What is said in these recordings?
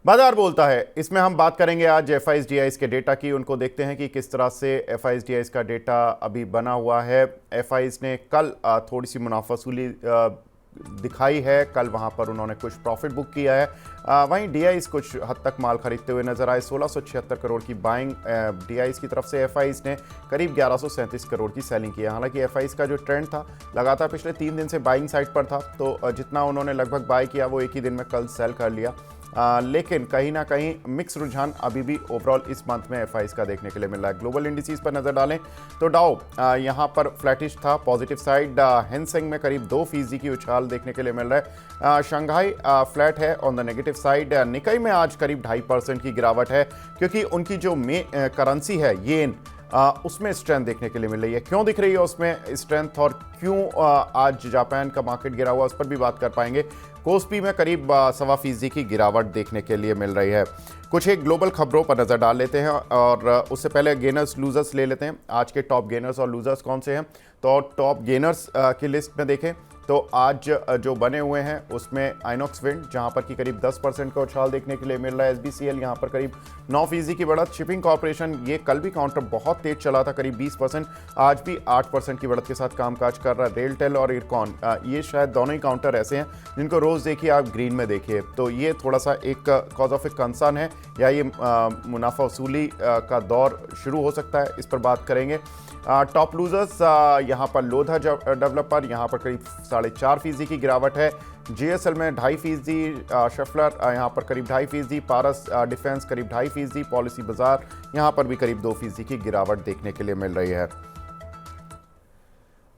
बाजार बोलता है, इसमें हम बात करेंगे आज एफआईएस के डेटा की। उनको देखते हैं कि किस तरह से एफआईएस का डेटा अभी बना हुआ है। एफआईएस ने कल थोड़ी सी मुनाफासूली दिखाई है। कल वहां पर उन्होंने कुछ प्रॉफिट बुक किया है। वहीं डीआईस कुछ हद तक माल खरीदते हुए नजर आए। 1676 करोड़ की बाइंग डीआईस की तरफ से एफआईएस ने करीब 1137 करोड़ की सेलिंग की है। हालांकि एफआईएस का जो ट्रेंड था लगातार पिछले 3 दिन से बाइंग साइड पर था, तो जितना उन्होंने लगभग बाय किया वो एक ही दिन में कल सेल कर लिया। लेकिन कहीं ना कहीं मिक्स रुझान अभी भी ओवरऑल इस मंथ में एफआईएस का देखने के लिए मिल रहा है। ग्लोबल इंडिसेस पर नजर डालें तो डाउ यहां पर फ्लैटिश था, पॉजिटिव साइड। हैंसेंग में करीब 2% की उछाल देखने के लिए मिल रहा है। शंघाई फ्लैट है ऑन द नेगेटिव साइड। निकाई में आज करीब 2.5% की गिरावट है, क्योंकि उनकी जो करेंसी है येन, उसमें स्ट्रेंथ देखने के लिए मिल रही है। क्यों दिख रही है उसमें स्ट्रेंथ और क्यों आज जापान का मार्केट गिरा हुआ, उस पर भी बात कर पाएंगे। कोस्पी में करीब 1.25% की गिरावट देखने के लिए मिल रही है। कुछ एक ग्लोबल खबरों पर नज़र डाल लेते हैं और उससे पहले गेनर्स लूजर्स ले लेते हैं। आज के टॉप गेनर्स और लूजर्स कौन से हैं, तो टॉप गेनर्स की लिस्ट में देखें तो आज जो बने हुए हैं उसमें आइनॉक्स विंड, जहां पर की करीब 10% का उछाल देखने के लिए मिल रहा है। एसबीसीएल यहां पर करीब 9% की बढ़त। शिपिंग कॉर्पोरेशन, ये कल भी काउंटर बहुत तेज चला था, करीब 20%, आज भी 8% की बढ़त के साथ कामकाज कर रहा है। रेलटेल और इरकॉन, ये शायद दोनों ही काउंटर ऐसे हैं जिनको रोज देखिए आप ग्रीन में देखिए, तो ये थोड़ा सा एक कॉज ऑफ ए कंसर्न है, या ये मुनाफा वसूली का दौर शुरू हो सकता है, इस पर बात करेंगे। टॉप लूजर्स यहाँ पर लोधा डेवलपर, यहाँ पर करीब 4.5% की गिरावट है। जीएसएल में 2.5%, शेफलर यहाँ पर करीब 2.5%, पारस डिफेंस करीब 2.5%, पॉलिसी बाजार यहाँ पर भी करीब 2% की गिरावट देखने के लिए मिल रही है।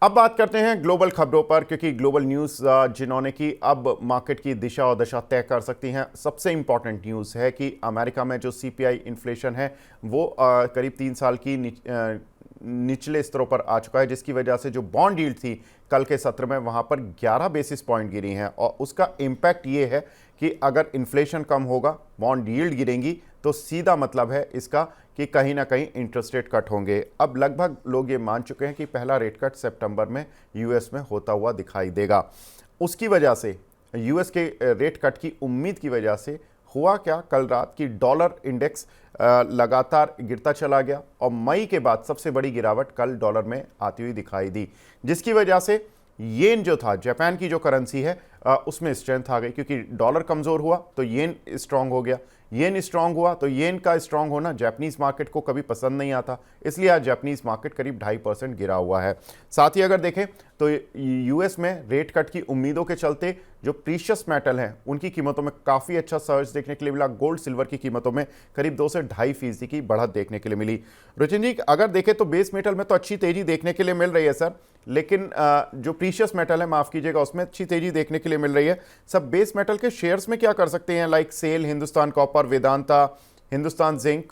अब बात करते हैं ग्लोबल खबरों पर, क्योंकि ग्लोबल न्यूज़ जिन्होंने की अब मार्केट की दिशा और दशा तय कर सकती हैं। सबसे इंपॉर्टेंट न्यूज़ है कि अमेरिका में जो सीपीआई इन्फ्लेशन है वो करीब 3 साल की निचले स्तरों पर आ चुका है, जिसकी वजह से जो बॉन्ड यील्ड थी कल के सत्र में वहां पर 11 बेसिस पॉइंट गिरी हैं। और उसका इम्पैक्ट ये है कि अगर इन्फ्लेशन कम होगा, बॉन्ड यील्ड गिरेंगी, तो सीधा मतलब है इसका कि कहीं ना कहीं इंटरेस्ट रेट कट होंगे। अब लगभग लोग ये मान चुके हैं कि पहला रेट कट सितंबर में यूएस में होता हुआ दिखाई देगा। उसकी वजह से यूएस के रेट कट की उम्मीद की वजह से हुआ क्या, कल रात की डॉलर इंडेक्स लगातार गिरता चला गया और मई के बाद सबसे बड़ी गिरावट कल डॉलर में आती हुई दिखाई दी, जिसकी वजह से येन जो था, जापान की जो करेंसी है, उसमें स्ट्रेंथ आ गई, क्योंकि डॉलर कमज़ोर हुआ तो येन स्ट्रांग हो गया। येन स्ट्रांग हुआ तो येन का स्ट्रांग होना जापानीज मार्केट को कभी पसंद नहीं आता, इसलिए आज जापानीज मार्केट करीब 2.5% गिरा हुआ है। साथ ही अगर देखें तो यूएस में रेट कट की उम्मीदों के चलते जो प्रीशियस मेटल हैं उनकी कीमतों में काफ़ी अच्छा सर्ज देखने के लिए मिला। गोल्ड सिल्वर की कीमतों में करीब 2 से 2.5% की बढ़त देखने के लिए मिली। रुचिन जी, अगर देखें तो बेस मेटल में तो अच्छी तेजी देखने के लिए मिल रही है सर, लेकिन जो प्रीशियस मेटल है, माफ़ कीजिएगा, उसमें अच्छी तेजी देखने के लिए मिल रही है। सब बेस मेटल के शेयर्स में क्या कर सकते हैं, like SAIL, Hindustan Copper, Vedanta, Hindustan Zinc?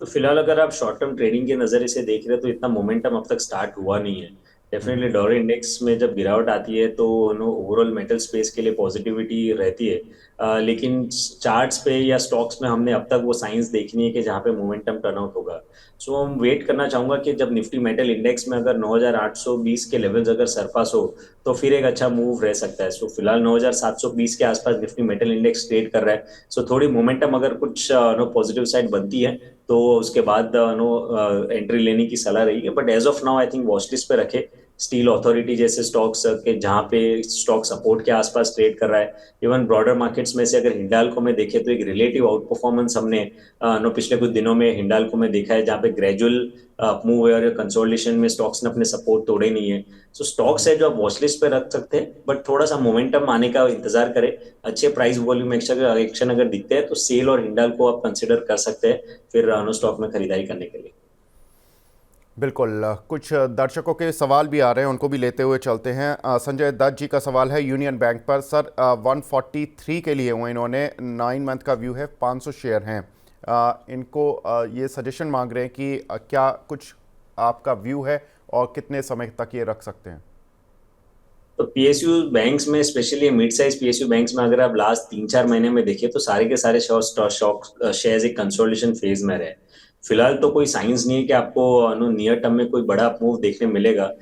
तो फिलहाल अगर आप शॉर्ट टर्म ट्रेडिंग के नजरिए से देख रहे हैं तो इतना मोमेंटम अब तक स्टार्ट हुआ नहीं है। डेफिनेटली डॉलर इंडेक्स में जब गिरावट आती है तो ओवरऑल मेटल स्पेस के लिए पॉजिटिविटी रहती है। लेकिन चार्ट्स पे या स्टॉक्स में हमने अब तक वो साइंस देखनी है कि जहाँ पे मोमेंटम टर्न आउट होगा। सो हम वेट करना चाहूंगा कि जब निफ्टी मेटल इंडेक्स में अगर 9820 के लेवल्स अगर सरपास हो तो फिर एक अच्छा मूव रह सकता है। सो फिलहाल 9720 के आसपास निफ्टी मेटल इंडेक्स ट्रेड कर रहा है। सो थोड़ी मोमेंटम अगर कुछ नो पॉजिटिव साइड बनती है तो उसके बाद नो एंट्री लेने की सलाह रहेगी। But as of now I think watch list पे रखे स्टील अथॉरिटी जैसे स्टॉक्स के, जहाँ पे स्टॉक सपोर्ट के आसपास ट्रेड कर रहा है। इवन ब्रॉडर मार्केट्स में से अगर हिंडाल्को में देखे तो एक रिलेटिव आउट परफॉर्मेंस हमने नो पिछले कुछ दिनों में हिंडाल्को में देखा है, जहाँ पे ग्रेजुअल मूव है और कंसोलिडेशन में स्टॉक्स ने अपने सपोर्ट तोड़े नहीं है। सो स्टॉक्स है जो आप वॉच लिस्ट पे रख सकते हैं, बट थोड़ा सा मोमेंटम आने का इंतजार करें। अच्छे प्राइस वॉल्यूम एक्शन अगर दिखते हैं तो सेल और हिंडाल्को आप कंसिडर कर सकते हैं फिर अनु स्टॉक में खरीदारी करने के लिए। बिल्कुल। कुछ दर्शकों के सवाल भी आ रहे हैं, उनको भी लेते हुए चलते हैं। संजय दत्त जी का सवाल है यूनियन बैंक पर। सर 143 के लिए हुए, इन्होंने 9 मंथ का व्यू है, 500 शेयर हैं। इनको ये सजेशन मांग रहे हैं कि क्या कुछ आपका व्यू है और कितने समय तक ये रख सकते हैं? तो पीएसयू बैंक्स में, specially mid size PSU banks में, अगर आप लास्ट 3-4 महीने में देखिए तो सारे के सारे शेयर्स एक कंसोलिडेशन फेज में रहे। फिलहाल तो कोई साइंस नहीं है कि आपको नियर टर्म में कोई बड़ा मूव देखने मिलेगा।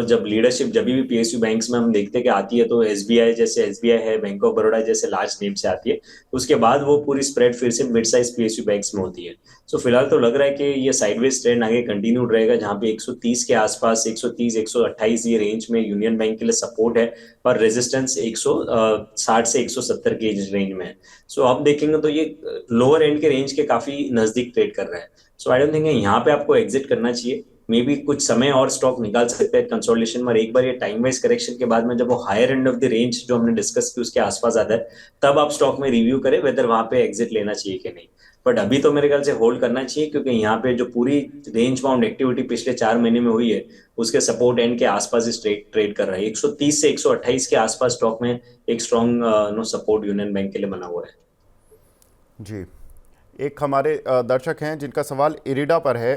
जब लीडरशिप जब भी पीएसयू बैंक्स में हम देखते हैं कि आती है तो एसबीआई जैसे, एसबीआई है, बैंक ऑफ बड़ौदा जैसे लार्ज नेम से आती है। उसके बाद वो पूरी स्प्रेड फिर से मिड साइज पीएसयू बैंक्स में होती है। सो फिलहाल तो लग रहा है कि ये साइडवेज ट्रेंड आगे कंटिन्यूड रहेगा, जहाँ पे 130 के आसपास, 130 128 ये रेंज में यूनियन बैंक के लिए सपोर्ट है, और रेजिस्टेंस 160 से 170 के रेंज में है। सो अब देखेंगे तो ये लोअर एंड के रेंज के काफी नजदीक ट्रेड कर रहा है। सो आई डोंट थिंक यहाँ पे आपको एग्जिट करना चाहिए। मे बी कुछ समय और स्टॉक निकाल सकते हैं कंसोलिडेशन में, और एक बार ये टाइम वाइज करेक्शन के बाद में जब वो higher end of the range जो हमने डिस्कस की उसके आसपास आता है, तब आप स्टॉक में रिव्यू करें वेदर वहां पे एग्जिट लेना चाहिए कि नहीं। बट अभी तो मेरे ख्याल से होल्ड करना चाहिए, क्योंकि यहाँ पे जो पूरी रेंज बाउंड एक्टिविटी पिछले 4 महीने में हुई है, उसके सपोर्ट एंड के आसपास इस ट्रेड कर रहा है। 130 से 128 के आसपास स्टॉक में एक strong no support Union Bank के लिए बना हुआ है। जी, एक हमारे दर्शक हैं जिनका सवाल इरिडा पर है।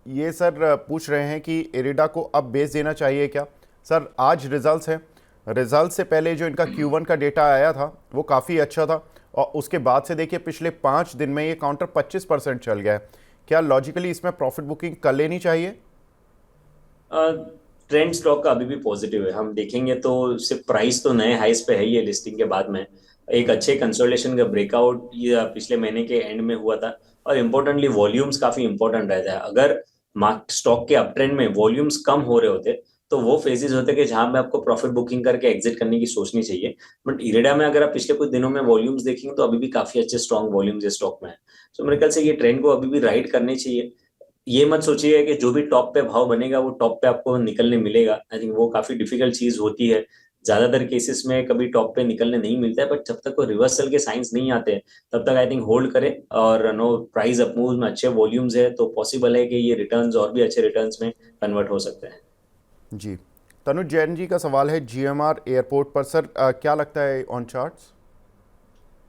ये सर पूछ रहे हैं कि इरिडा को अब बेच देना चाहिए क्या? सर आज रिजल्ट्स हैं, रिजल्ट से पहले जो इनका Q1 का डेटा आया था वो काफ़ी अच्छा था, और उसके बाद से देखिए पिछले 5 दिन में ये काउंटर 25% चल गया है। क्या लॉजिकली इसमें प्रॉफिट बुकिंग कर लेनी चाहिए? ट्रेंड स्टॉक का अभी भी पॉजिटिव है। हम देखेंगे तो सिर्फ प्राइस तो नए हाइस पे है ही है लिस्टिंग के बाद में। एक अच्छे कंसोलिडेशन का ब्रेकआउट ये पिछले महीने के एंड में हुआ था, और इम्पोर्टेंटली वॉल्यूम्स काफी इंपॉर्टेंट रहता है। अगर मार्केट स्टॉक के अप ट्रेंड में वॉल्यूम्स कम हो रहे होते तो वो फेजेस होते कि जहां पे आपको प्रॉफिट बुकिंग करके एग्जिट करने की सोचनी चाहिए। बट इरेडा में अगर आप पिछले कुछ दिनों में वॉल्यूम्स देखेंगे तो अभी भी काफी अच्छे स्ट्रॉन्ग वॉल्यूम्स इस स्टॉक में है। तो मेरे ख्याल से ये ट्रेंड को अभी भी राइड करनी चाहिए। ये मत सोचिए कि जो भी टॉप पे भाव बनेगा वो टॉप पे आपको निकलने मिलेगा। आई थिंक वो काफी डिफिकल्ट चीज होती है। ज्यादातर केसेस में कभी टॉप पे निकलने नहीं मिलता है, बट जब तक वो रिवर्सल के साइंस नहीं आते तब तक आई थिंक होल्ड करें। और नो प्राइस अप मूव में अच्छे वॉल्यूम्स है तो पॉसिबल है कि ये रिटर्न्स और भी अच्छे रिटर्न्स में कन्वर्ट हो सकते हैं। जी, तनुज जैन जी का सवाल है GMR एयरपोर्ट पर। सर क्या लगता है ऑन चार्ट्स?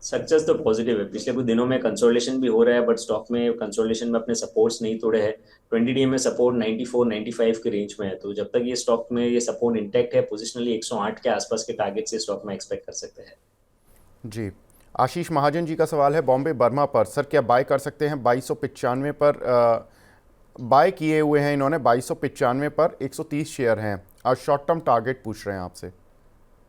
सक्सेस तो पॉजिटिव है। पिछले कुछ दिनों में कंसोलिडेशन भी हो रहा है, बट स्टॉक में कंसोलिडेशन में अपने सपोर्ट्स नहीं तोड़े हैं। 20 डे में सपोर्ट 94 95 के रेंज में है, तो जब तक ये स्टॉक में ये सपोर्ट इंटैक्ट है, पोजिशनली 108 के आसपास के टारगेट से स्टॉक में एक्सपेक्ट कर सकते हैं। जी, आशीष महाजन जी का सवाल है बॉम्बे बर्मा पर। सर क्या बाय कर सकते हैं 2295 पर? बाय किए हुए हैं इन्होंने 2295 पर, 130 शेयर हैं। आज शॉर्ट टर्म टारगेट पूछ रहे हैं आपसे।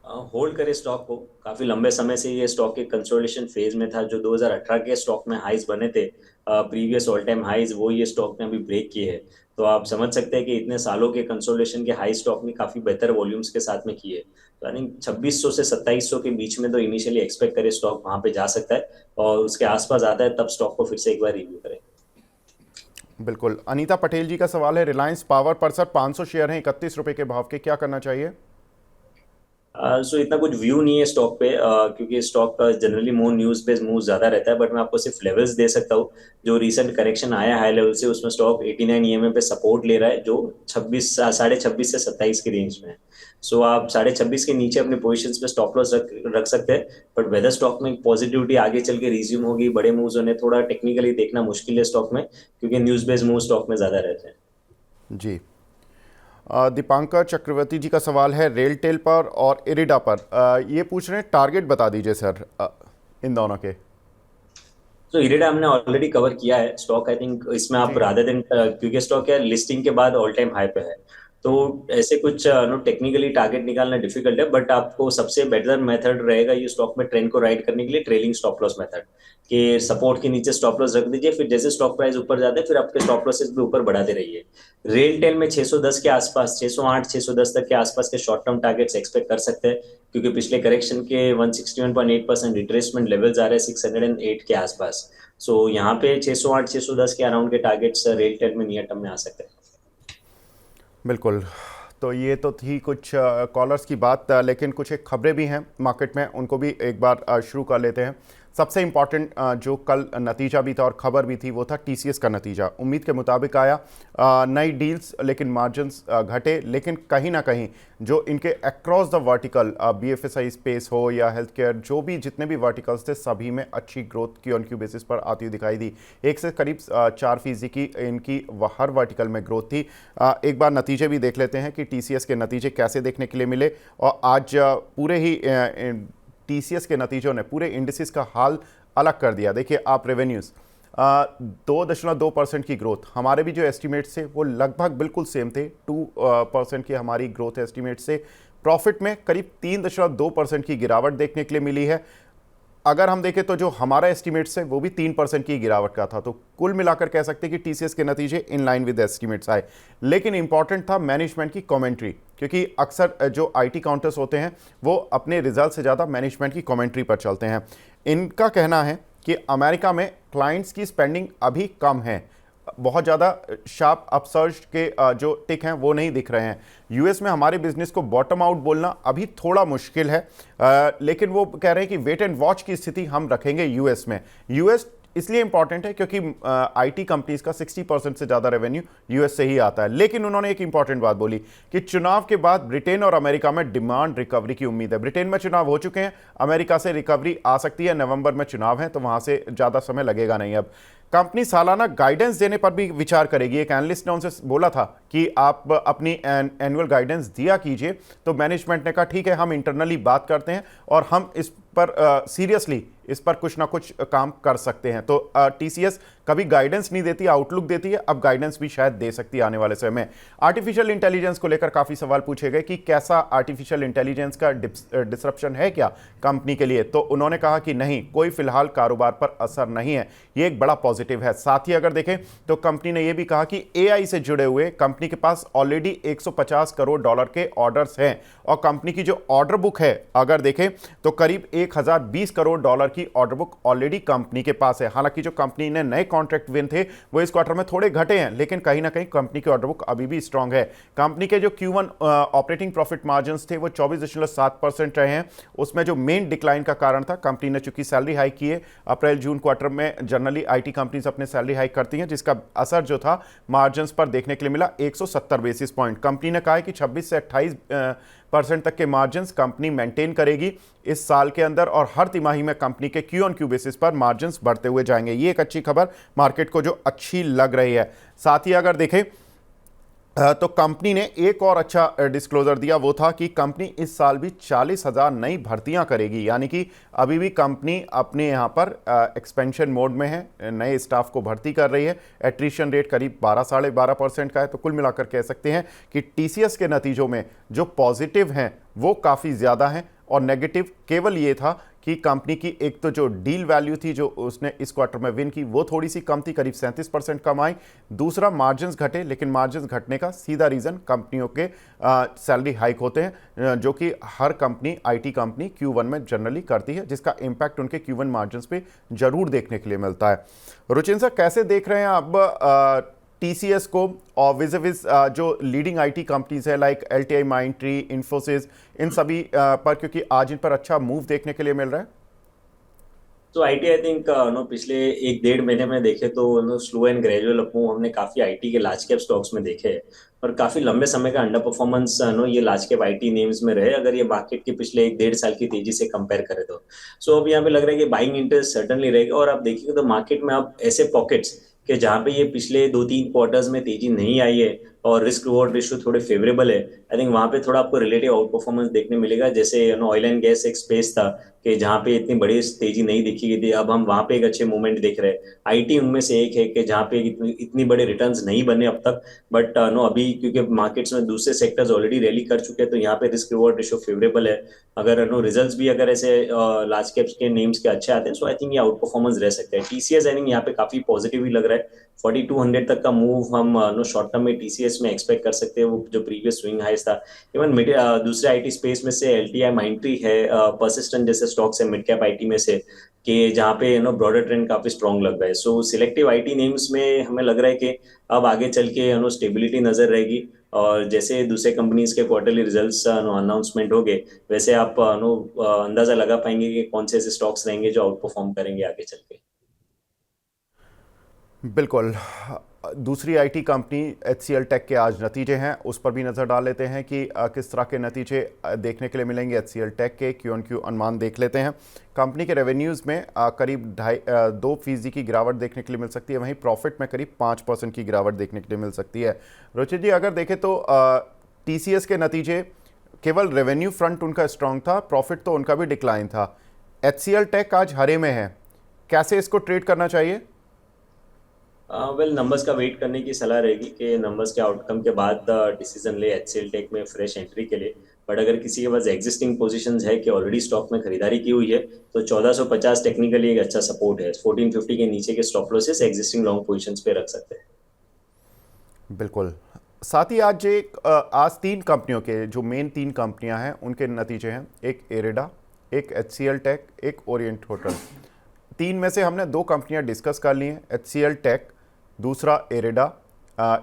होल्ड करे स्टॉक को। काफी लंबे समय से ये स्टॉक के कंसोलिडेशन फेज में था। जो 2018 के स्टॉक में हाइज बने थे, प्रीवियस ऑल टाइम हाइज, वो ये स्टॉक ने अभी ब्रेक किए हैं। तो आप समझ सकते हैं कि इतने सालों के कंसोलिडेशन के हाई स्टॉक ने काफी बेहतर वॉल्यूम्स के साथ में किए। तो आई थिंक 2600 से 2700 के बीच में तो इनिशियली एक्सपेक्ट करे स्टॉक वहां पे जा सकता है, और उसके आसपास आता है तब स्टॉक को फिर से एक बार रिव्यू करें। बिल्कुल। अनीता पटेल जी का सवाल है रिलायंस पावर पर। सर 500 शेयर हैं 31 रुपए के भाव के, क्या करना चाहिए? सो इतना कुछ व्यू नहीं है स्टॉक पे, क्योंकि स्टॉक का generally more news based move ज्यादा रहता है। बट मैं आपको सिर्फ लेवल्स दे सकता हूँ। जो रिसेंट करेक्शन आया हाई लेवल से, उसमें स्टॉक 89 ईएमए पे सपोर्ट ले रहा है, जो 26 से 27 की रेंज में है। सो आप 26.5 के नीचे अपने पोजीशंस पे स्टॉप लॉस रख सकते हैं। बट वेदर स्टॉक में पॉजिटिविटी आगे चल के रिज्यूम होगी, बड़े मूव्स होने, थोड़ा टेक्निकली देखना मुश्किल है स्टॉक में, क्योंकि न्यूज बेस्ड मूव स्टॉक में ज्यादा रहते हैं। जी, दीपांकर चक्रवर्ती जी का सवाल है रेलटेल पर और इरिडा पर। ये पूछ रहे हैं टारगेट बता दीजिए सर इन दोनों के। तो इरेडा हमने ऑलरेडी कवर किया है स्टॉक। आई थिंक इसमें आप जी रादर देन, क्योंकि स्टॉक है लिस्टिंग के बाद ऑल टाइम हाई पे है, तो ऐसे कुछ नो टेक्निकली टारगेट निकालना डिफिकल्ट है। बट आपको सबसे बेटर मेथड रहेगा ये स्टॉक में ट्रेंड को राइड करने के लिए, ट्रेलिंग स्टॉप लॉस मेथड। कि सपोर्ट के नीचे स्टॉप लॉस रख दीजिए, फिर जैसे स्टॉक प्राइस ऊपर जाते हैं फिर आपके स्टॉप लॉसेस भी ऊपर बढ़ाते रहिए। रेल टेल में 610 के आसपास, 608 610 तक के आसपास के शॉर्ट टर्म टारगेट्स एक्सपेक्ट कर सकते हैं, क्योंकि पिछले करेक्शन के 161.8% रिट्रेसमेंट लेवल्स आ रहे हैं 608 के आसपास। सो यहाँ पे 608 610 के अराउंड के टारगेट्स रेल टेल में नियर टर्म में आ सकते हैं। बिल्कुल। तो ये तो थी कुछ कॉलर्स की बात, लेकिन कुछ एक खबरें भी हैं मार्केट में, उनको भी एक बार शुरू कर लेते हैं। सबसे इम्पॉर्टेंट जो कल नतीजा भी था और ख़बर भी थी वो था TCS का नतीजा। उम्मीद के मुताबिक आया। नई डील्स लेकिन मार्जिन्स घटे, लेकिन कहीं ना कहीं जो इनके across the vertical BFSI space हो या हेल्थ केयर, जो भी जितने भी वर्टिकल्स थे सभी में अच्छी ग्रोथ Q-on-Q बेसिस पर आती हुई दिखाई दी। 1 से करीब 4% की इनकी हर वर्टिकल में ग्रोथ थी। एक बार नतीजे भी देख लेते हैं कि TCS के नतीजे कैसे देखने के लिए मिले। और आज पूरे ही TCS के नतीजों ने पूरे इंडिसेस का हाल अलग कर दिया। देखिए आप रेवेन्यूज़ 2.2% की ग्रोथ। हमारे भी जो एस्टिमेट्स थे वो लगभग बिल्कुल सेम थे, 2% की हमारी ग्रोथ एस्टिमेट से। प्रॉफिट में करीब 3.2% की गिरावट देखने के लिए मिली है। अगर हम देखें तो जो हमारा एस्टिमेट्स है वो भी 3% की गिरावट का था। तो कुल मिलाकर कह सकते हैं कि टीसीएस के नतीजे इन लाइन विद एस्टिमेट्स आए। लेकिन इंपॉर्टेंट था मैनेजमेंट की कमेंट्री, क्योंकि अक्सर जो आईटी काउंटर्स होते हैं वो अपने रिजल्ट से ज़्यादा मैनेजमेंट की कमेंट्री पर चलते हैं। इनका कहना है कि अमेरिका में क्लाइंट्स की स्पेंडिंग अभी कम है, बहुत ज़्यादा शार्प अपसर्ज के जो टिक हैं वो नहीं दिख रहे हैं। यूएस में हमारे बिजनेस को बॉटम आउट बोलना अभी थोड़ा मुश्किल है, लेकिन वो कह रहे हैं कि वेट एंड वॉच की स्थिति हम रखेंगे यूएस में। यूएस इसलिए इंपॉर्टेंट है क्योंकि आईटी कंपनीज का 60% से ज़्यादा रेवेन्यू यूएस से ही आता है। लेकिन उन्होंने एक इंपॉर्टेंट बात बोली कि चुनाव के बाद ब्रिटेन और अमेरिका में डिमांड रिकवरी की उम्मीद है। ब्रिटेन में चुनाव हो चुके हैं, अमेरिका से रिकवरी आ सकती है। नवंबर में चुनाव है तो वहाँ से ज़्यादा समय लगेगा नहीं। अब कंपनी सालाना गाइडेंस देने पर भी विचार करेगी। एक एनालिस्ट ने उनसे बोला था कि आप अपनी एनुअल गाइडेंस दिया कीजिए, तो मैनेजमेंट ने कहा ठीक है, हम इंटरनली बात करते हैं और हम इस पर सीरियसली इस पर कुछ ना कुछ काम कर सकते हैं। तो टीसीएस कभी गाइडेंस नहीं देती, आउटलुक देती है, अब गाइडेंस भी शायद दे सकती है आने वाले समय में। आर्टिफिशियल इंटेलिजेंस को लेकर काफ़ी सवाल पूछे गए कि कैसा आर्टिफिशियल इंटेलिजेंस का डिसरप्शन है क्या कंपनी के लिए, तो उन्होंने कहा कि नहीं, कोई फिलहाल कारोबार पर असर नहीं है। ये एक बड़ा पॉजिटिव है। साथ ही अगर देखें तो कंपनी ने यह भी कहा कि एआई से जुड़े हुए कंपनी के पास ऑलरेडी $150 करोड़ के ऑर्डर्स हैं, और कंपनी की जो ऑर्डर बुक है अगर देखें तो करीब $1020 करोड़ की ऑर्डर बुक ऑलरेडी कंपनी के पास है। हालांकि जो कंपनी ने नए कॉन्ट्रैक्ट विन थे वो इस क्वार्टर में थोड़े घटे हैं, लेकिन कहीं ना कहीं कंपनी की ऑर्डर बुक अभी भी स्ट्रांग है। कंपनी के जो Q1 ऑपरेटिंग प्रॉफिट मार्जिन्स थे वो 24.7% रहे हैं। उसमें जो मेन डिक्लाइन का कारण था, कंपनी ने चूंकि सैलरी हाइक की है, अप्रैल जून क्वार्टर में जनरली आईटी कंपनीज अपने सैलरी हाइक करती हैं, जिसका असर जो था मार्जिन्स पर देखने के लिए मिला 170 बेसिस पॉइंट। कंपनी ने कहा है कि 26 से 28% तक के मार्जिन्स कंपनी मेंटेन करेगी इस साल के अंदर, और हर तिमाही में कंपनी के क्यू ऑन क्यू बेसिस पर मार्जिन्स बढ़ते हुए जाएंगे। ये एक अच्छी खबर मार्केट को जो अच्छी लग रही है। साथ ही अगर देखें तो कंपनी ने एक और अच्छा डिस्क्लोजर दिया, वो था कि कंपनी इस साल भी 40,000 नई भर्तियां करेगी। यानी कि अभी भी कंपनी अपने यहाँ पर एक्सपेंशन मोड में है, नए स्टाफ को भर्ती कर रही है। एट्रिशन रेट करीब 12-12.5% का है। तो कुल मिलाकर कह सकते हैं कि टीसीएस के नतीजों में जो पॉजिटिव हैं वो काफ़ी ज़्यादा हैं, और नेगेटिव केवल ये था कि कंपनी की एक तो जो डील वैल्यू थी जो उसने इस क्वार्टर में विन की वो थोड़ी सी कम थी, करीब 37% कम आई। दूसरा, मार्जिन्स घटे, लेकिन मार्जिन्स घटने का सीधा रीज़न कंपनियों के सैलरी हाइक होते हैं, जो कि हर कंपनी, आईटी कंपनी Q1 में जनरली करती है, जिसका इम्पैक्ट उनके Q1 मार्जिन्स पे जरूर देखने के लिए मिलता है। रुचिन सर, कैसे देख रहे हैं अब टीसीएस को और विज़ जो लीडिंग आईटी कंपनीज है लाइक एलटीआई, माइंडट्री, इन्फोसिस, इन सभी पर, क्योंकि आज इन पर अच्छा मूव देखने के लिए मिल रहा है? तो आईटी आई थिंक नो पिछले 1-1.5 महीने में देखे तो no slow and gradual upmove हमने काफी आईटी के लार्ज कैप स्टॉक्स में देखे हैं, और काफी लंबे समय का अंडर परफॉर्मेंस नो ये लार्ज कैप आईटी नेम्स में रहे, अगर ये मार्केट के पिछले 1-1.5 साल की तेजी से कंपेयर करें तो। सो अब यहाँ पे लग रहा है कि बाइंग इंटरेस्ट सर्टनली रहेगा, और आप देखिएगा तो मार्केट में अब ऐसे पॉकेट्स कि जहाँ पे ये पिछले 2-3 क्वार्टर्स में तेजी नहीं आई है और रिस्क रिवॉर्ड रेशियो थोड़े फेवरेबल है, आई थिंक वहां पे थोड़ा आपको रिलेटिव आउट परफॉर्मेंस देखने मिलेगा। जैसे ऑयल एंड गैस एक स्पेस था कि जहाँ पे इतनी बड़ी तेजी नहीं दिखी गई थी, अब हम वहां पे एक अच्छे मूवमेंट देख रहे हैं। आईटी उनमें से एक है कि जहाँ पे इतनी बड़े रिटर्न्स नहीं बने अब तक, बट नो अभी क्योंकि मार्केट्स में दूसरे सेक्टर्स ऑलरेडी रैली कर चुके हैं, तो यहाँ पे रिस्क रिवॉर्ड रेशियो फेवरेबल है। अगर नो रिजल्ट्स भी अगर ऐसे लार्ज कैप्स के नेम्स के अच्छे आते हैं, सो आई थिंक ये आउट परफॉर्मेंस रह सकता है। टीसीएस आई थिंक यहाँ पे काफी पॉजिटिव ही लग रहा है। 4200 तक का मूव हम नो शॉर्ट टर्म में टीसीएस में एक्सपेक्ट कर सकते हैं, वो जो प्रीवियस स्विंग हाइस था। इवन दूसरे आईटी स्पेस में से एलटीआई, माइंडट्री है, परसिस्टेंट जैसे स्टॉक्स है मिड कैप आईटी में से, कि जहाँ पे ब्रॉडर ट्रेंड काफी स्ट्रॉन्ग लग रहा है। सो सिलेक्टिव आईटी नेम्स में हमें लग रहा है कि अब आगे चल के स्टेबिलिटी नजर रहेगी, और जैसे दूसरे कंपनीज के क्वार्टरली रिजल्ट्स अनाउंसमेंट हो गए, वैसे आप अंदाजा लगा पाएंगे कि कौन से ऐसे स्टॉक्स रहेंगे जो आउट परफॉर्म करेंगे आगे चल के। बिल्कुल। दूसरी आईटी कंपनी HCL टेक के आज नतीजे हैं, उस पर भी नज़र डाल लेते हैं कि किस तरह के नतीजे देखने के लिए मिलेंगे। HCL टेक के Q-on-Q अनुमान देख लेते हैं। कंपनी के रेवेन्यूज़ में करीब 2% की गिरावट देखने के लिए मिल सकती है, वहीं प्रॉफिट में करीब 5% की गिरावट देखने के लिए मिल सकती है। रुचित जी, अगर देखें तो TCS के नतीजे, केवल रेवेन्यू फ्रंट उनका स्ट्रांग था, प्रॉफिट तो उनका भी डिक्लाइन था। HCL टेक आज हरे में है, कैसे इसको ट्रेड करना चाहिए? वेल नंबर्स का वेट करने की सलाह रहेगी कि नंबर्स के आउटकम के बाद डिसीजन ले एचसीएल टेक में फ्रेश एंट्री के लिए। बट अगर किसी के पास एग्जिस्टिंग पोजीशंस है कि ऑलरेडी स्टॉक में खरीदारी की हुई है, तो 1450 टेक्निकली एक अच्छा सपोर्ट है। 1450 के नीचे के stop losses existing long positions पे रख सकते हैं। बिल्कुल। साथ ही आज तीन कंपनियों के जो मेन तीन कंपनियां हैं उनके नतीजे हैं, एक एरेडा, एक एचसीएल टेक, एक ओरिएंट होटल। तीन में से हमने दो कंपनियां डिस्कस कर ली हैं, एचसीएल टेक, दूसरा एरेडा।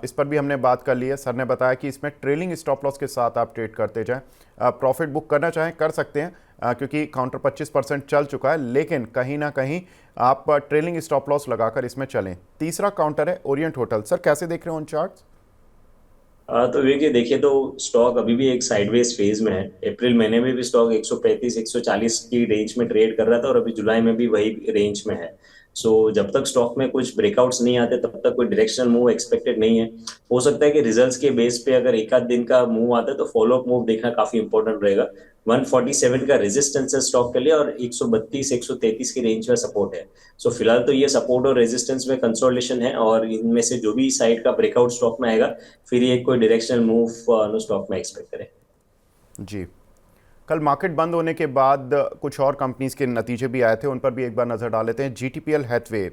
इस पर भी हमने बात कर ली है। सर ने बताया कि इसमें ट्रेलिंग स्टॉप लॉस के साथ आप ट्रेड करते जाएं। प्रॉफिट बुक करना चाहें कर सकते हैं, क्योंकि काउंटर 25% चल चुका है, लेकिन कहीं ना कहीं आप ट्रेलिंग स्टॉप लॉस लगाकर इसमें चलें। तीसरा काउंटर है ओरिएंट होटल। सर कैसे देख रहे हो उन चार्ट्स? तो देखिए देखिए तो स्टॉक अभी भी एक साइडवेज फेज में है। अप्रैल महीने में भी स्टॉक 135 140 की रेंज में ट्रेड कर रहा था, और अभी जुलाई में भी वही रेंज में है। सो जब तक स्टॉक में कुछ ब्रेकआउट्स नहीं आते तब तक कोई डायरेक्शनल मूव एक्सपेक्टेड नहीं है। हो सकता है कि रिजल्ट्स के बेस पे अगर एक आध दिन का मूव आता है तो फॉलो अप मूव देखना काफी इंपॉर्टेंट रहेगा। 147 का रेजिस्टेंस है स्टॉक के लिए, और 132 133 की रेंज में सपोर्ट है। सो फिलहाल तो ये सपोर्ट और रेजिस्टेंस में कंसोलिडेशन है, और इनमें से जो भी साइड का ब्रेकआउट स्टॉक में आएगा फिर ये कोई डायरेक्शनल मूव स्टॉक में एक्सपेक्ट करें। जी। कल मार्केट बंद होने के बाद कुछ और कंपनीज के नतीजे भी आए थे, उन पर भी एक बार नज़र डाल लेते हैं। जीटीपीएल हैथवे,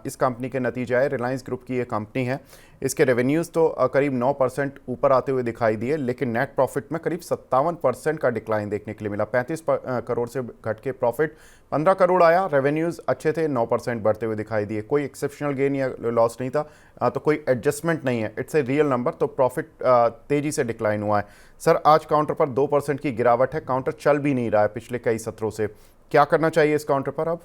इस कंपनी के नतीजे आए। रिलायंस ग्रुप की ये कंपनी है। इसके रेवेन्यूज़ तो करीब 9% ऊपर आते हुए दिखाई दिए, लेकिन नेट प्रॉफिट में करीब 57% का डिक्लाइन देखने के लिए मिला। 35 करोड़ से घट के प्रॉफिट 15 करोड़ आया। रेवेन्यूज़ अच्छे थे, 9% बढ़ते हुए दिखाई दिए। कोई एक्सेप्शनल गेन या लॉस नहीं था, तो कोई एडजस्टमेंट नहीं है, इट्स ए रियल नंबर। तो प्रॉफिट तेज़ी से डिक्लाइन हुआ है। सर आज काउंटर पर 2% की गिरावट है, काउंटर चल भी नहीं रहा है पिछले कई सत्रों से। क्या करना चाहिए इस काउंटर पर अब?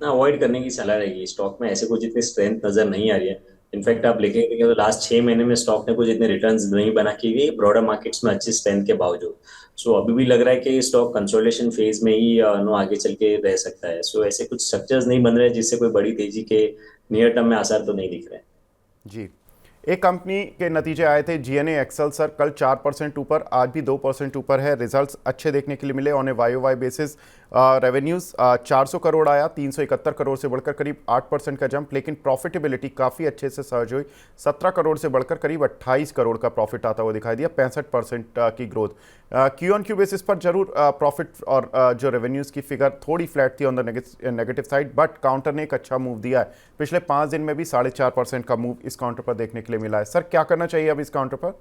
ना अवॉइड करने की सलाह रहेगी। स्टॉक में ऐसे कुछ इतनी स्ट्रेंथ नजर नहीं आ रही है। इनफैक्ट आप देखेंगे तो लास्ट 6 महीने में स्टॉक ने कुछ इतने रिटर्न्स नहीं बना की गई ब्रॉडर मार्केट्स में अच्छी स्ट्रेंथ के बावजूद। सो अभी भी लग रहा है कि स्टॉक कंसोलिडेशन फेज में ही नो आगे चल के रह सकता है। सो ऐसे कुछ स्ट्रक्चर्स नहीं बन रहे जिससे कोई बड़ी तेजी के नियर टर्म में आसार तो नहीं दिख रहे हैं। जी। एक कंपनी के नतीजे आए थे, जीएनए एक्सेल। सर कल 4% ऊपर, आज भी 2% ऊपर है। रिजल्ट्स अच्छे देखने के लिए मिले on a Y basis. Revenues 400 crore आया, 371 करोड़ से बढ़कर करीब 8% का जंप, लेकिन प्रॉफिटेबिलिटी काफ़ी अच्छे से सर्ज हुई। 17 करोड़ से बढ़कर करीब 28 करोड़ का प्रॉफिट आता हुआ दिखाई दिया, 65% की growth. Q on Q basis पर जरूर प्रॉफिट और जो रेवेन्यूज़ की फिगर थोड़ी फ्लैट थी on the negative side, but counter ने एक अच्छा मूव दिया है। पिछले 5 दिन में भी 4.5% का मूव इस काउंटर पर देखने के लिए मिला है। सर क्या करना चाहिए अब इस काउंटर पर?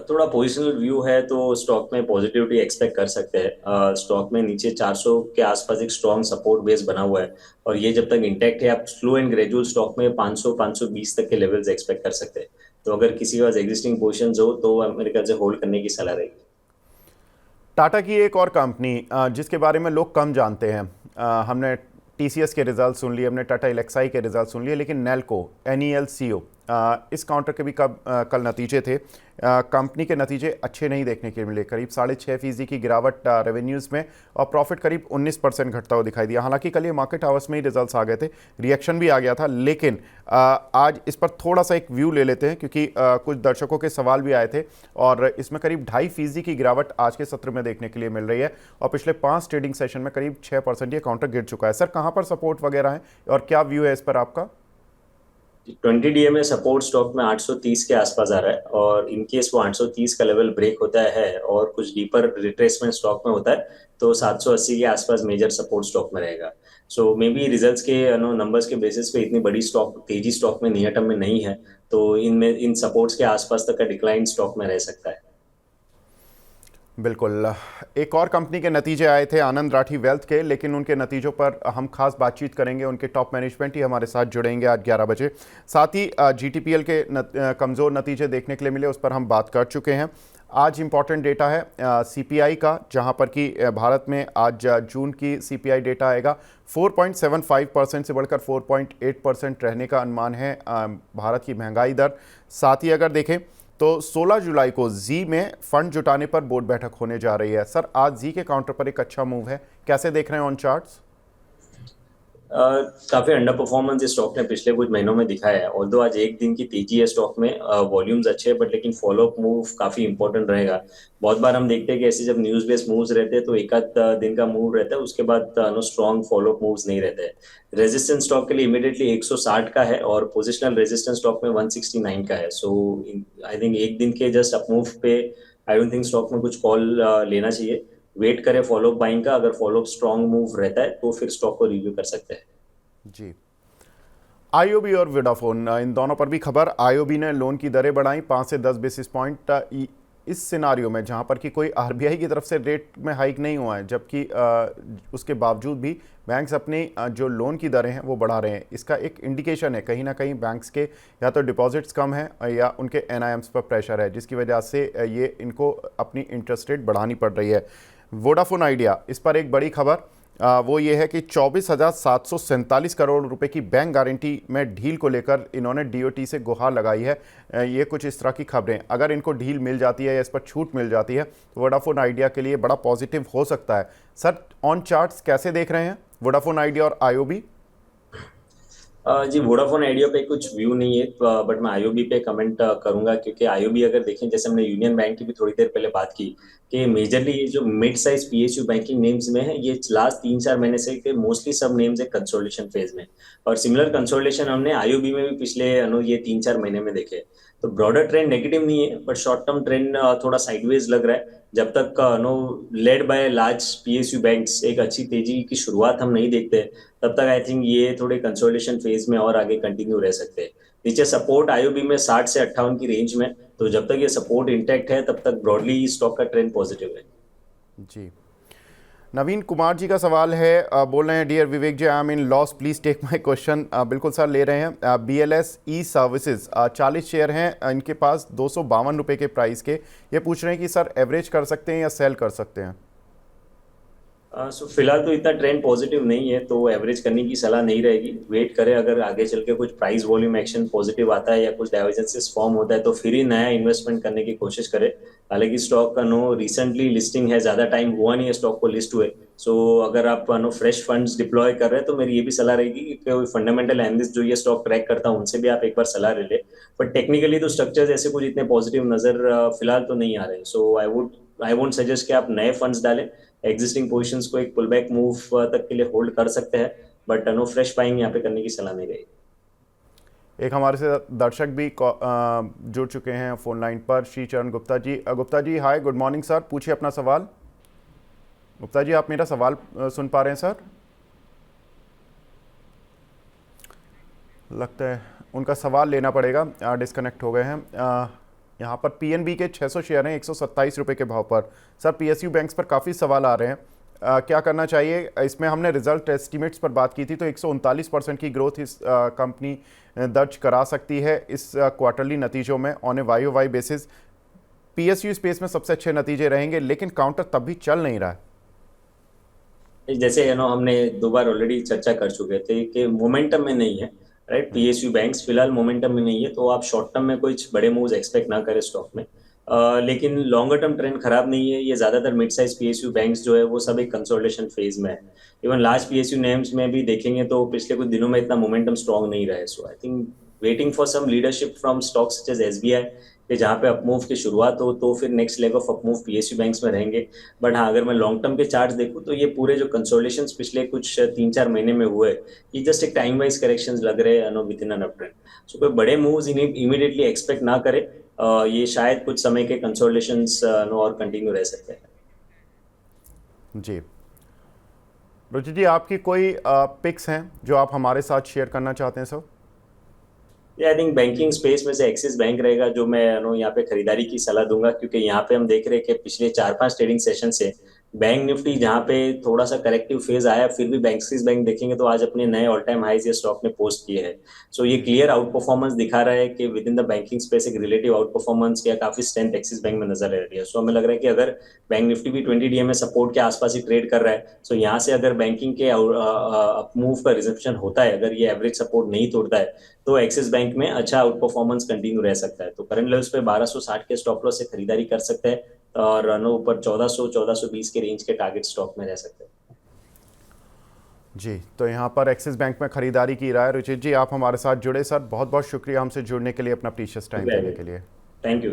थोड़ा पोजिशनल व्यू है तो स्टॉक में पॉजिटिविटी एक्सपेक्ट कर सकते हैं। स्टॉक में नीचे 400 के आसपास एक स्ट्रॉन्ग सपोर्ट बेस बना हुआ है, और ये जब तक इंटैक्ट है आप स्लो एंड ग्रेजुअल स्टॉक में 500 520 तक के लेवल्स एक्सपेक्ट कर सकते हैं। तो अगर किसी के पास एग्जिस्टिंग पोजिशंस हो तो मेरे ख्याल से होल्ड करने की सलाह रहेगी। टाटा की एक और कंपनी जिसके बारे में लोग कम जानते हैं, हमने टीसीएस के रिजल्ट सुन लिए, हमने टाटा एलेक्साई के रिजल्ट सुन लिए, लेकिन नेल्को, NELCO, इस काउंटर के भी कल नतीजे थे। कंपनी के नतीजे अच्छे नहीं देखने के मिले। करीब 6.5% की गिरावट रेवेन्यूज़ में, और प्रॉफिट करीब 19% घटता हुआ दिखाई दिया। हालांकि कल ये मार्केट आवर्स में ही रिजल्ट्स आ गए थे, रिएक्शन भी आ गया था, लेकिन आज इस पर थोड़ा सा एक व्यू ले लेते हैं, क्योंकि कुछ दर्शकों के सवाल भी आए थे, और इसमें करीब 2.5% की गिरावट आज के सत्र में देखने के लिए मिल रही है, और पिछले 5 ट्रेडिंग सेशन में करीब 6% ये काउंटर गिर चुका है। सर कहाँ पर सपोर्ट वगैरह है और क्या व्यू है इस पर आपका? 20 में सपोर्ट स्टॉक में 830 के आसपास आ रहा है, और इनकेस वो 830 का लेवल ब्रेक होता है और कुछ डीपर रिट्रेसमेंट स्टॉक में होता है तो 780 के आसपास मेजर सपोर्ट स्टॉक में रहेगा। सो मे बी रिजल्ट्स के नंबर्स के बेसिस पे इतनी बड़ी स्टॉक तेजी स्टॉक में नियर टर्म में नहीं है, तो इनमें इन सपोर्ट्स के आसपास तक का डिक्लाइन स्टॉक में रह सकता है। बिल्कुल। एक और कंपनी के नतीजे आए थे, आनंद राठी वेल्थ के, लेकिन उनके नतीजों पर हम खास बातचीत करेंगे। उनके टॉप मैनेजमेंट ही हमारे साथ जुड़ेंगे आज 11 बजे। साथ ही जीटीपीएल के कमज़ोर नतीजे देखने के लिए मिले, उस पर हम बात कर चुके हैं। आज इंपॉर्टेंट डेटा है सीपीआई का, जहां पर कि भारत में आज जून की सीपीआई डेटा आएगा। 4.75% से बढ़कर 4.8% रहने का अनुमान है भारत की महंगाई दर। साथ ही अगर देखें तो 16 जुलाई को जी में फंड जुटाने पर बोर्ड बैठक होने जा रही है। सर आज जी के काउंटर पर एक अच्छा मूव है, कैसे देख रहे हैं ऑन चार्ट्स? काफी अंडर परफॉर्मेंस इस स्टॉक ने पिछले कुछ महीनों में दिखाया है। ऑल्दो आज एक दिन की तेजी है स्टॉक में, वॉल्यूम्स अच्छे हैं, बट लेकिन फॉलो अप मूव काफी इंपॉर्टेंट रहेगा। बहुत बार हम देखते हैं कि ऐसे जब न्यूज बेस्ड मूव्स रहते हैं तो एक आध दिन का मूव रहता है, उसके बाद no strong follow up moves नहीं रहते हैं। रेजिस्टेंस स्टॉक के लिए इमीडिएटली 160 का है और पोजिशनल रेजिस्टेंस स्टॉक में 169 का है। सो आई थिंक एक दिन के जस्ट अप मूव पे आई डोंट थिंक स्टॉक में कुछ कॉल लेना चाहिए। वेट करें फॉलो अप बाइंग का, अगर फॉलो अप स्ट्रॉन्ग मूव रहता है तो फिर स्टॉक को रिव्यू कर सकते हैं। जी। आईओबी और वोडाफोन, इन दोनों पर भी खबर। आईओबी ने लोन की दरें बढ़ाई 5 से 10 बेसिस पॉइंट, इस सिनारियो में जहां पर कि कोई आरबीआई की तरफ से रेट में हाइक नहीं हुआ है, जबकि उसके बावजूद भी बैंक्स अपनी जो लोन की दरें हैं वो बढ़ा रहे हैं। इसका एक इंडिकेशन है कहीं ना कहीं बैंक्स के या तो डिपॉजिट्स कम हैं या उनके एनआईएम्स पर प्रेशर है, जिसकी वजह से ये इनको अपनी इंटरेस्ट रेट बढ़ानी पड़ रही है। वोडाफोन आइडिया, इस पर एक बड़ी खबर वो ये है कि 24,747 करोड़ रुपए की बैंक गारंटी में ढील को लेकर इन्होंने डीओटी से गुहार लगाई है। ये कुछ इस तरह की खबरें, अगर इनको ढील मिल जाती है या इस पर छूट मिल जाती है तो वोडाफोन आइडिया के लिए बड़ा पॉजिटिव हो सकता है। सर, ऑन चार्ट्स कैसे देख रहे हैं वोडाफोन आइडिया और आईओबी? जी, वोडाफोन आइडिया पे कुछ व्यू नहीं है, बट मैं आईओबी पे कमेंट करूंगा, क्योंकि आईओबी अगर देखें, जैसे हमने यूनियन बैंक की भी थोड़ी देर पहले बात की, कि मेजरली ये जो mid size PSU banking names में है, ये लास्ट 3-4 महीने से मोस्टली सब नेम्स है कंसोलिडेशन फेज में। और सिमिलर कंसोलिडेशन हमने आईओबी में भी पिछले ये 3-4 महीने में देखे। तो ब्रॉडर ट्रेंड नेगेटिव नहीं है, बट शॉर्ट टर्म ट्रेंड थोड़ा साइडवेज लग रहा है। जब तक led by large PSU banks एक अच्छी तेजी की शुरुआत हम नहीं देखते, तब तक आई थिंक ये थोड़े कंसोलिडेशन फेज में और आगे कंटिन्यू रह सकते हैं। नीचे सपोर्ट आईओबी में 60 से 58 की रेंज में, तो जब तक ये सपोर्ट इंटैक्ट है तब तक ब्रॉडली स्टॉक का ट्रेंड पॉजिटिव है। जी। नवीन कुमार जी का सवाल है, बोल रहे हैं, dear Vivek ji, I am in loss, please take my question. बिल्कुल सर, ले रहे हैं। बीएलएस ई सर्विसेज, 40 शेयर हैं इनके पास 252 रुपये के प्राइस के। ये पूछ रहे हैं कि सर एवरेज कर सकते हैं या सेल कर सकते हैं? सो फिलहाल तो इतना ट्रेंड पॉजिटिव नहीं है, तो एवरेज करने की सलाह नहीं रहेगी। वेट करें, अगर आगे चल के कुछ प्राइस वॉल्यूम एक्शन पॉजिटिव आता है या कुछ डाइवर्जेंसेस फॉर्म होता है तो फिर ही नया इन्वेस्टमेंट करने की कोशिश करें। हालांकि स्टॉक का रिसेंटली लिस्टिंग है, ज्यादा टाइम हुआ नहीं है स्टॉक को लिस्ट हुए। सो अगर आप फ्रेश फंड्स डिप्लॉय कर रहे हैं तो मेरी ये भी सलाह रहेगी कि कोई फंडामेंटल एनालिस्ट जो ये स्टॉक ट्रैक करता है उनसे भी आप एक बार सलाह ले लें। बट टेक्निकली तो स्ट्रक्चर्स ऐसे कुछ इतने पॉजिटिव नजर फिलहाल तो नहीं आ रहे। सो आई वुड सजेस्ट कि आप नए फंड्स डालें। एग्जिस्टिंग पोजीशंस को एक पुल बैक मूव तक के लिए होल्ड कर सकते हैं, बट फ्रेश बाइंग यहाँ पे करने की सलाह नहीं रहेगी। एक हमारे से दर्शक भी जुड़ चुके हैं फ़ोन लाइन पर, श्री चरण गुप्ता जी। गुप्ता जी, हाय, गुड मॉर्निंग सर, पूछिए अपना सवाल। गुप्ता जी, आप मेरा सवाल सुन पा रहे हैं सर? लगता है उनका सवाल लेना पड़ेगा, डिस्कनेक्ट हो गए हैं। यहाँ पर पीएनबी के 600 शेयर हैं 127 रुपये के भाव पर। सर, पीएसयू बैंक्स पर काफ़ी सवाल आ रहे हैं, क्या करना चाहिए? इसमें हमने रिजल्ट एस्टीमेट्स पर बात की थी, तो 139% की ग्रोथ इस कंपनी दर्ज करा सकती है इस क्वार्टरली नतीजों में on a Y O Y basis. PSU space में सबसे अच्छे नतीजे रहेंगे, लेकिन काउंटर तब भी चल नहीं रहा है। जैसे हमने 2 बार ऑलरेडी चर्चा कर चुके थे कि मोमेंटम में नहीं है, राइट। पीएसयू बैंक्स फिलहाल मोमेंटम में नहीं है, तो आप शॉर्ट टर्म में कुछ बड़े मूव्स एक्सपेक्ट ना करें स्टॉक में। लेकिन लॉन्गर टर्म ट्रेंड खराब नहीं है। ये ज्यादातर मिड साइज पीएसयू बैंक्स जो है वो सब एक कंसोलिडेशन फेज में है। इवन लार्ज पीएसयू नेम्स में भी देखेंगे तो पिछले कुछ दिनों में इतना मोमेंटम स्ट्रॉन्ग नहीं रहा है। So I think waiting for some leadership from stocks such as SBI, कि जहाँ पे अपमूव की शुरुआत हो तो फिर next leg of upmove PSU banks में रहेंगे। बट हाँ, अगर मैं लॉन्ग टर्म के चार्ट देखूँ तो ये पूरे जो कंसोलिडेशन पिछले कुछ 3-4 महीने में हुए, ये जस्ट एक टाइम वाइज करेक्शन लग रहे हैं within an up trend. So कोई बड़े मूव्स इमीडिएटली एक्सपेक्ट ना करें। ये शायद कुछ समय के कंसोलिडेशंस और कंटिन्यू रह सकते हैं। जी। रुचि जी, आपकी कोई पिक्स हैं जो आप हमारे साथ शेयर करना चाहते हैं sir? I think banking space में से एक्सिस बैंक रहेगा जो मैं यहाँ पे खरीदारी की सलाह दूंगा, क्योंकि यहाँ पे हम देख रहे हैं कि पिछले 4-5 ट्रेडिंग सेशन से बैंक निफ्टी जहाँ पे थोड़ा सा करेक्टिव फेज आया, फिर भी एक्सिस बैंक देखेंगे तो आज अपने नए ऑल टाइम हाईज ये स्टॉक ने पोस्ट किए हैं। सो ये क्लियर आउट परफॉर्मेंस दिखा रहा है कि with in the banking space एक रिलेटिव आउट परफॉर्मेंस या काफी स्ट्रेंथ एक्सिस बैंक में नजर आ रही है। सो हमें लग रहा है कि अगर बैंक निफ्टी भी 20 DMA सपोर्ट के आसपास ही ट्रेड कर रहा है, सो यहाँ से अगर बैंकिंग के अपमूव का रिसेप्शन होता है, अगर ये एवरेज सपोर्ट नहीं तोड़ता है, तो एक्सिस बैंक में अच्छा आउट परफॉर्मेंस कंटिन्यू रह सकता है। तो करंट लेवल्स पे 1260 के स्टॉप लॉस से खरीदारी कर सकते हैं और ऊपर 1400-1420 के रेंज के टारगेट स्टॉक में रह सकते हैं। जी, तो यहाँ पर एक्सिस बैंक में खरीदारी की रहा है। रुचित जी, आप हमारे साथ जुड़े सर, बहुत बहुत शुक्रिया हमसे जुड़ने के लिए, अपना प्रीशियस टाइम देने के लिए। Thank you.